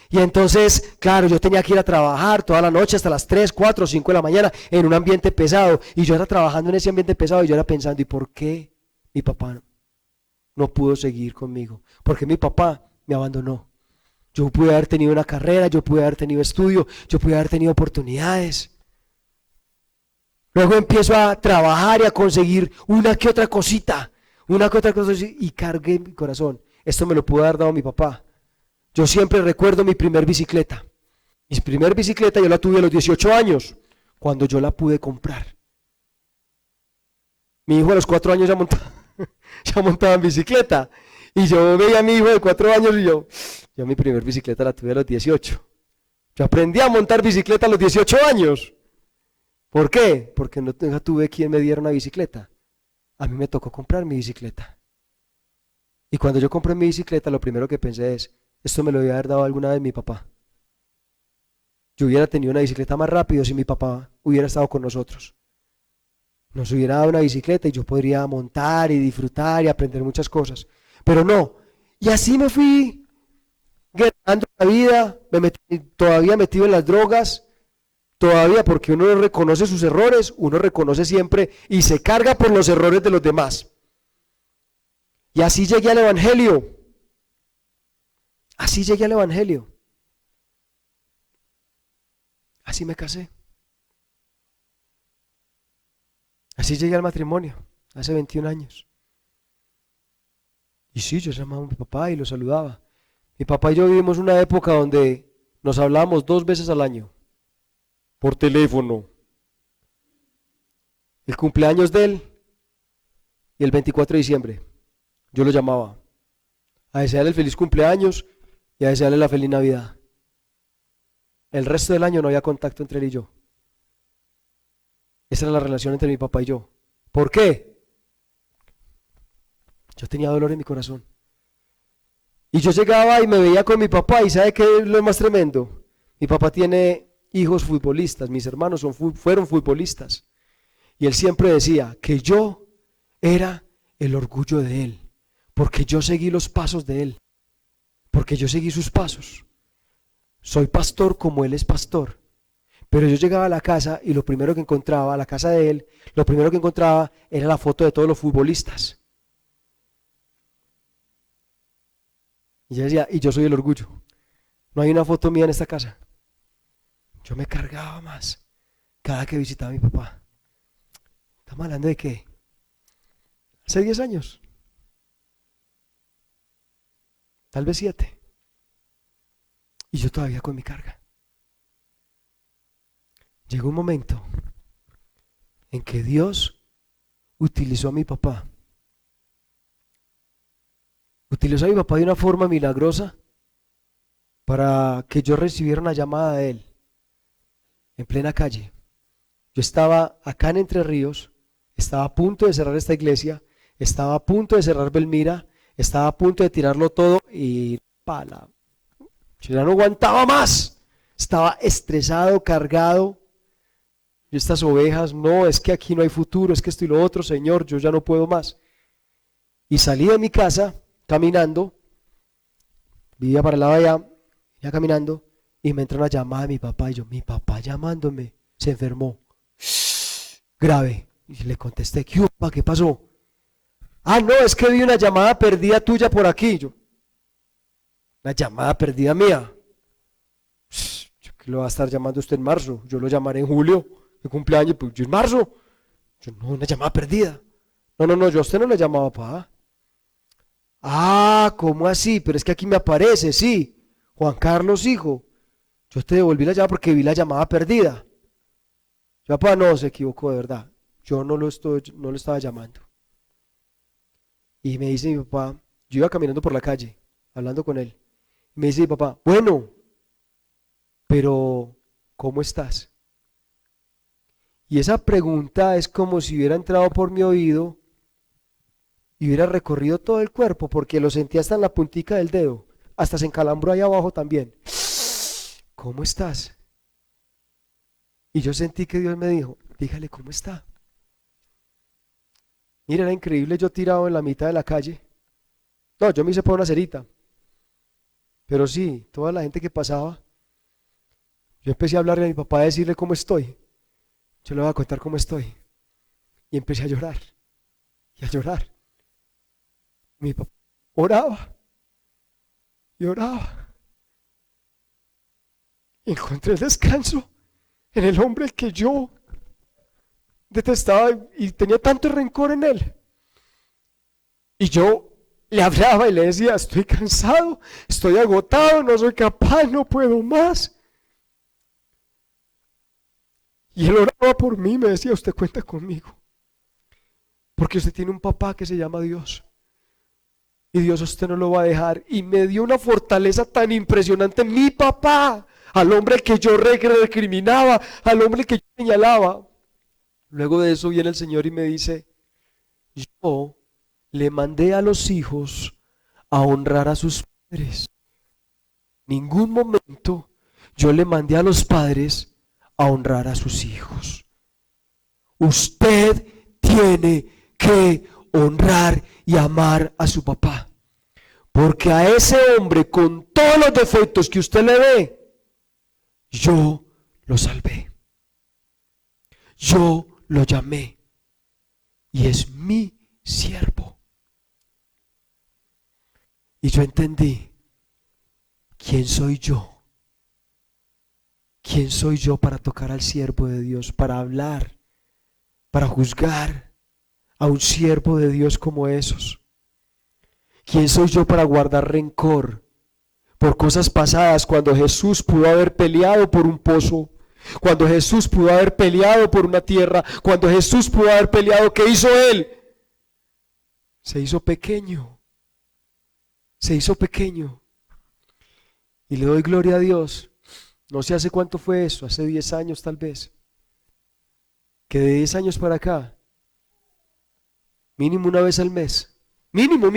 Y entonces, claro, yo tenía que ir a trabajar toda la noche hasta las 3, 4, 5 de la mañana en un ambiente pesado. Y yo era trabajando en ese ambiente pesado y yo era pensando, ¿y por qué mi papá no pudo seguir conmigo? ¿Por qué mi papá me abandonó? Yo pude haber tenido una carrera, yo pude haber tenido estudio, yo pude haber tenido oportunidades. Luego empiezo a trabajar y a conseguir una que otra cosita, y cargué mi corazón. Esto me lo pudo haber dado mi papá. Yo siempre recuerdo mi primer bicicleta. Mi primer bicicleta yo la tuve a los 18 años, cuando yo la pude comprar. Mi hijo a los 4 años ya montaba en bicicleta. Y yo veía a mi hijo de 4 años y yo mi primer bicicleta la tuve a los 18. Yo aprendí a montar bicicleta a los 18 años. ¿Por qué? Porque no tuve quien me diera una bicicleta. A mí me tocó comprar mi bicicleta. Y cuando yo compré mi bicicleta, lo primero que pensé es, esto me lo iba a haber dado alguna vez mi papá. Yo hubiera tenido una bicicleta más rápido si mi papá hubiera estado con nosotros. Nos hubiera dado una bicicleta y yo podría montar y disfrutar y aprender muchas cosas. Pero no. Y así me fui ganando la vida, todavía metido en las drogas, todavía, porque uno no reconoce sus errores, uno reconoce siempre y se carga por los errores de los demás. Y así llegué al Evangelio. Así llegué al Evangelio. Así me casé. Así llegué al matrimonio, hace 21 años. Y sí, yo llamaba a mi papá y lo saludaba. Mi papá y yo vivimos una época donde nos hablábamos 2 veces al año, por teléfono. El cumpleaños de él y el 24 de diciembre. Yo lo llamaba a desearle el feliz cumpleaños y a desearle la feliz Navidad. El resto del año no había contacto entre él y yo. Esa era la relación entre mi papá y yo. ¿Por qué? Yo tenía dolor en mi corazón. Y yo llegaba y me veía con mi papá, y ¿sabe qué es lo más tremendo? Mi papá tiene hijos futbolistas, mis hermanos fueron futbolistas. Y él siempre decía que yo era el orgullo de él, porque yo seguí los pasos de él, porque yo seguí sus pasos. Soy pastor como él es pastor. Pero yo llegaba a la casa y lo primero que encontraba, a la casa de él, lo primero que encontraba era la foto de todos los futbolistas. Y yo decía, y yo soy el orgullo. No hay una foto mía en esta casa. Yo me cargaba más cada que visitaba a mi papá. ¿Estamos hablando de qué? Hace 10 años. Tal vez 7. Y yo todavía con mi carga. Llegó un momento en que Dios utilizó a mi papá. Utilizó a mi papá de una forma milagrosa para que yo recibiera una llamada de él en plena calle. Yo estaba acá en Entre Ríos, estaba a punto de cerrar esta iglesia, estaba a punto de cerrar Belmira, estaba a punto de tirarlo todo y yo ya no aguantaba más. Estaba estresado, cargado. Y estas ovejas, no, es que aquí no hay futuro, es que esto y lo otro, Señor, yo ya no puedo más. Y salí de mi casa caminando, vivía para el lado de allá, ya caminando, y me entra una llamada de mi papá, y yo, mi papá llamándome, se enfermó, grave. Y le contesté, ¿qué hubo, papá? ¿Qué pasó? Ah, no, es que vi una llamada perdida tuya por aquí. Yo, una llamada perdida mía. Yo que lo va a estar llamando usted en marzo, yo lo llamaré en julio, mi cumpleaños, pues yo en marzo. Yo, no, una llamada perdida. No, yo a usted no le llamaba, papá. Ah, ¿cómo así? Pero es que aquí me aparece, sí. Juan Carlos, hijo. Yo te devolví la llamada porque vi la llamada perdida. Yo, papá, no, se equivocó de verdad. Yo no lo estaba llamando. Y me dice mi papá, yo iba caminando por la calle, hablando con él. Y me dice mi papá, bueno, pero ¿cómo estás? Y esa pregunta es como si hubiera entrado por mi oído y hubiera recorrido todo el cuerpo, porque lo sentía hasta en la puntica del dedo, hasta se encalambró ahí abajo también. ¿Cómo estás? Y yo sentí que Dios me dijo, dígale cómo está. Mira, era increíble, yo tirado en la mitad de la calle. No, yo me hice por una cerita. Pero sí, toda la gente que pasaba, yo empecé a hablarle a mi papá, a decirle cómo estoy. Yo le voy a contar cómo estoy. Y empecé a llorar. Y a llorar. Mi papá oraba. Y oraba. Y encontré el descanso en el hombre que yo detestaba y tenía tanto rencor en él. Y yo le hablaba y le decía, estoy cansado, estoy agotado, no soy capaz, no puedo más. Y él oraba por mí, me decía, usted cuenta conmigo, porque usted tiene un papá que se llama Dios. Y Dios a usted no lo va a dejar. Y me dio una fortaleza tan impresionante, mi papá, al hombre que yo recriminaba, al hombre que yo señalaba. Luego de eso viene el Señor y me dice, yo le mandé a los hijos a honrar a sus padres. Ningún momento yo le mandé a los padres a honrar a sus hijos. Usted tiene que honrar y amar a su papá, porque a ese hombre con todos los defectos que usted le ve, yo lo salvé, yo lo llamé y es mi siervo. Y yo entendí, ¿quién soy yo? ¿Quién soy yo para tocar al siervo de Dios, para hablar, para juzgar a un siervo de Dios como esos? ¿Quién soy yo para guardar rencor por cosas pasadas cuando Jesús pudo haber peleado por un pozo? Cuando Jesús pudo haber peleado por una tierra, cuando Jesús pudo haber peleado, ¿qué hizo Él? Se hizo pequeño. Se hizo pequeño. Y le doy gloria a Dios. No sé hace cuánto fue eso, hace 10 años tal vez. Que de 10 años para acá, mínimo una vez al mes. Mínimo,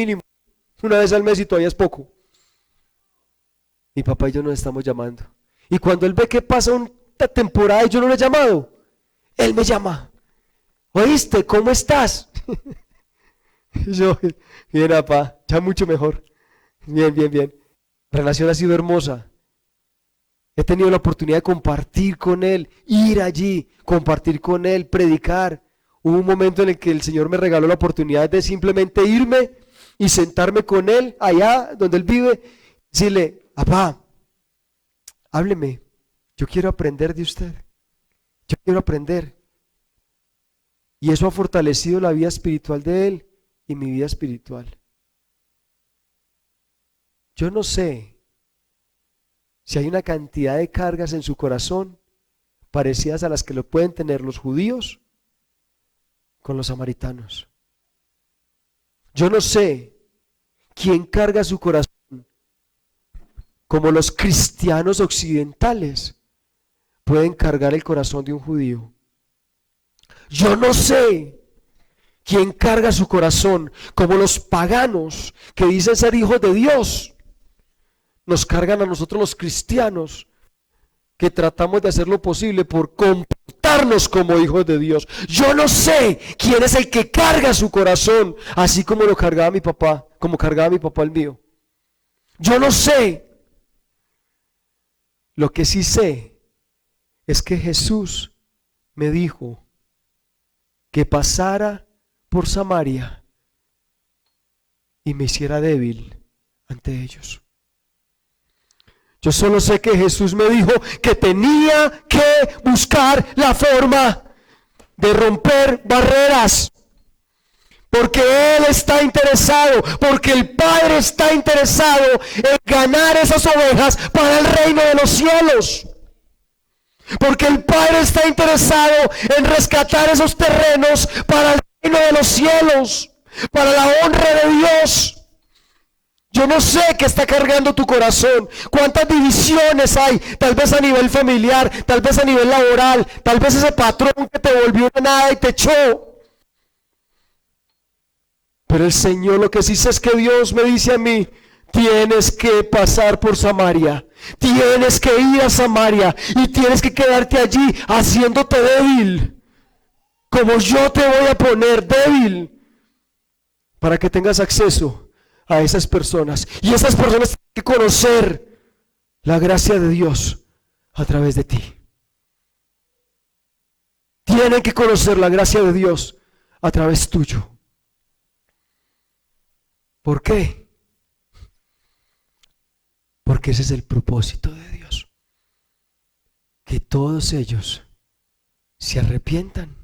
una vez al mes y todavía es poco. mi papá y yo nos estamos llamando. Y cuando él ve que pasa una temporada y yo no lo he llamado, él me llama. ¿Oíste? ¿Cómo estás? Y yo, bien, papá, ya mucho mejor. Bien, bien, bien. La relación ha sido hermosa. He tenido la oportunidad de compartir con él, ir allí, compartir con él, predicar. Hubo un momento en el que el Señor me regaló la oportunidad de simplemente irme y sentarme con él allá donde él vive, decirle, papá, hábleme, yo quiero aprender de usted, yo quiero aprender. Y eso ha fortalecido la vida espiritual de él y mi vida espiritual. Yo no sé si hay una cantidad de cargas en su corazón parecidas a las que lo pueden tener los judíos con los samaritanos. Yo no sé quién carga su corazón como los cristianos occidentales pueden cargar el corazón de un judío. Yo no sé quién carga su corazón como los paganos que dicen ser hijos de Dios. Nos cargan a nosotros los cristianos que tratamos de hacer lo posible por comportarnos como hijos de Dios. Yo no sé quién es el que carga su corazón, así como lo cargaba mi papá, como cargaba mi papá el mío. Yo no sé. Lo que sí sé es que Jesús me dijo que pasara por Samaria y me hiciera débil ante ellos. Yo solo sé que Jesús me dijo que tenía que buscar la forma de romper barreras, porque Él está interesado, porque el Padre está interesado en ganar esas ovejas para el reino de los cielos, porque el Padre está interesado en rescatar esos terrenos para el reino de los cielos, para la honra de Dios. Yo no sé qué está cargando tu corazón, cuántas divisiones hay, tal vez a nivel familiar, tal vez a nivel laboral, tal vez ese patrón que te volvió una nada y te echó. Pero el Señor lo que sí sé es que Dios me dice a mí, tienes que pasar por Samaria, tienes que ir a Samaria y tienes que quedarte allí haciéndote débil, como yo te voy a poner débil, para que tengas acceso a esas personas, y esas personas tienen que conocer la gracia de Dios a través de ti. Tienen que conocer la gracia de Dios a través tuyo. ¿Por qué? Porque ese es el propósito de Dios, que todos ellos se arrepientan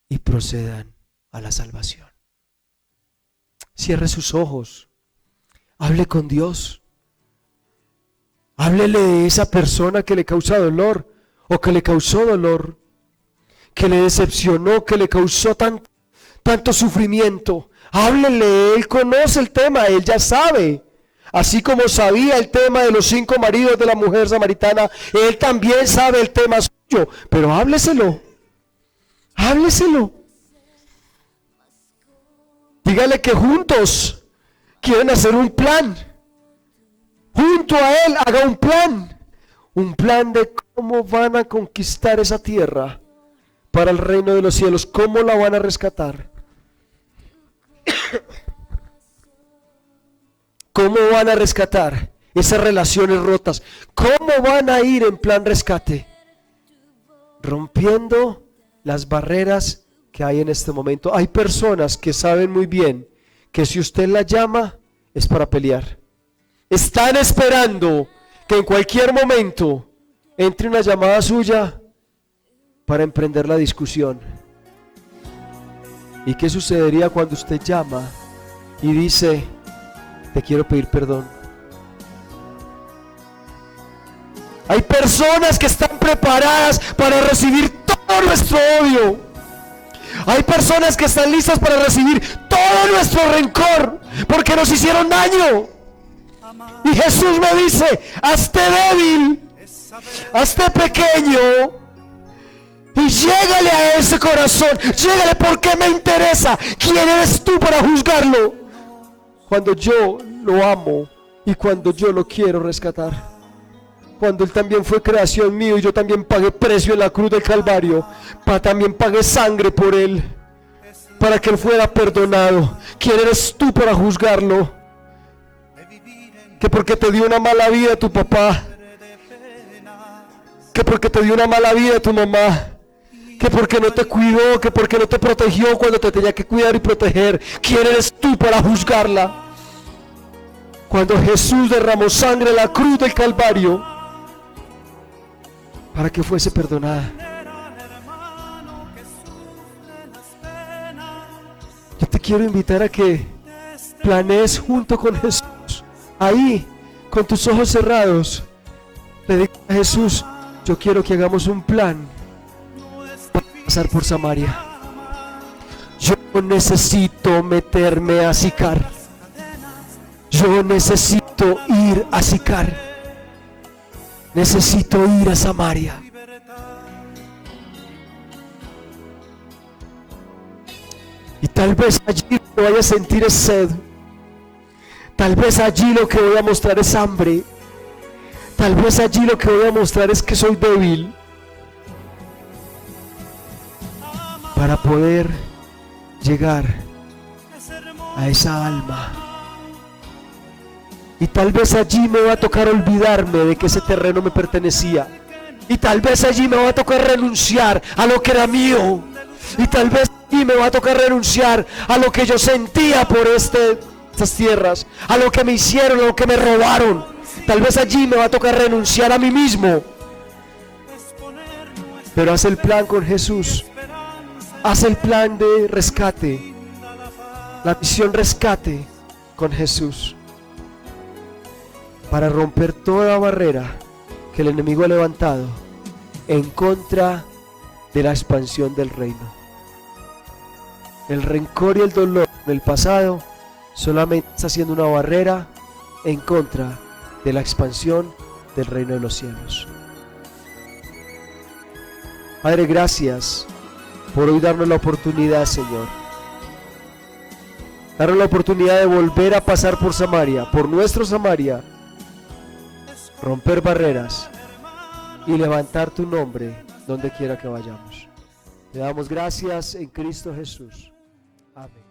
y procedan a la salvación. Cierre sus ojos, hable con Dios, háblele de esa persona que le causa dolor o que le causó dolor, que le decepcionó, que le causó tanto sufrimiento. Háblele, Él conoce el tema, Él ya sabe. Así como sabía el tema de los 5 maridos de la mujer samaritana, Él también sabe el tema suyo, pero hábleselo, hábleselo. Dígale que juntos quieren hacer un plan. Junto a Él haga un plan de cómo van a conquistar esa tierra para el reino de los cielos, cómo la van a rescatar. ¿Cómo van a rescatar esas relaciones rotas? ¿Cómo van a ir en plan rescate? Rompiendo las barreras que hay en este momento. Hay personas que saben muy bien que si usted la llama es para pelear. Están esperando que en cualquier momento entre una llamada suya para emprender la discusión. ¿Y qué sucedería cuando usted llama y dice, te quiero pedir perdón? Hay personas que están preparadas para recibir todo nuestro odio. Hay personas que están listas para recibir todo nuestro rencor porque nos hicieron daño. Y Jesús me dice, hazte débil, hazte pequeño y llégale a ese corazón, llégale porque me interesa. ¿Quién eres tú para juzgarlo? Cuando yo lo amo y cuando yo lo quiero rescatar. Cuando Él también fue creación mío y yo también pagué precio en la cruz del Calvario, también pagué sangre por Él, para que Él fuera perdonado. ¿Quién eres tú para juzgarlo? Que porque te dio una mala vida tu papá, que porque te dio una mala vida tu mamá, que porque no te cuidó, que porque no te protegió cuando te tenía que cuidar y proteger. ¿Quién eres tú para juzgarla? Cuando Jesús derramó sangre en la cruz del Calvario para que fuese perdonada. Yo te quiero invitar a que planees junto con Jesús, ahí, con tus ojos cerrados. Le digas a Jesús: yo quiero que hagamos un plan para pasar por Samaria. Yo necesito meterme a Sicar. Yo necesito ir a Sicar. Necesito ir a Samaria. Y tal vez allí lo que vaya a sentir es sed. Tal vez allí lo que voy a mostrar es hambre. Tal vez allí lo que voy a mostrar es que soy débil. Para poder llegar a esa alma. Y tal vez allí me va a tocar olvidarme de que ese terreno me pertenecía. Y tal vez allí me va a tocar renunciar a lo que era mío. Y tal vez allí me va a tocar renunciar a lo que yo sentía por estas tierras, a lo que me hicieron, a lo que me robaron. Tal vez allí me va a tocar renunciar a mí mismo. Pero haz el plan con Jesús. Haz el plan de rescate. La misión rescate con Jesús. Para romper toda barrera que el enemigo ha levantado en contra de la expansión del reino. El rencor y el dolor del pasado solamente está siendo una barrera en contra de la expansión del reino de los cielos. Padre, gracias por hoy darnos la oportunidad, Señor. Darnos la oportunidad de volver a pasar por Samaria, por nuestro Samaria, romper barreras y levantar tu nombre donde quiera que vayamos. Te damos gracias en Cristo Jesús. Amén.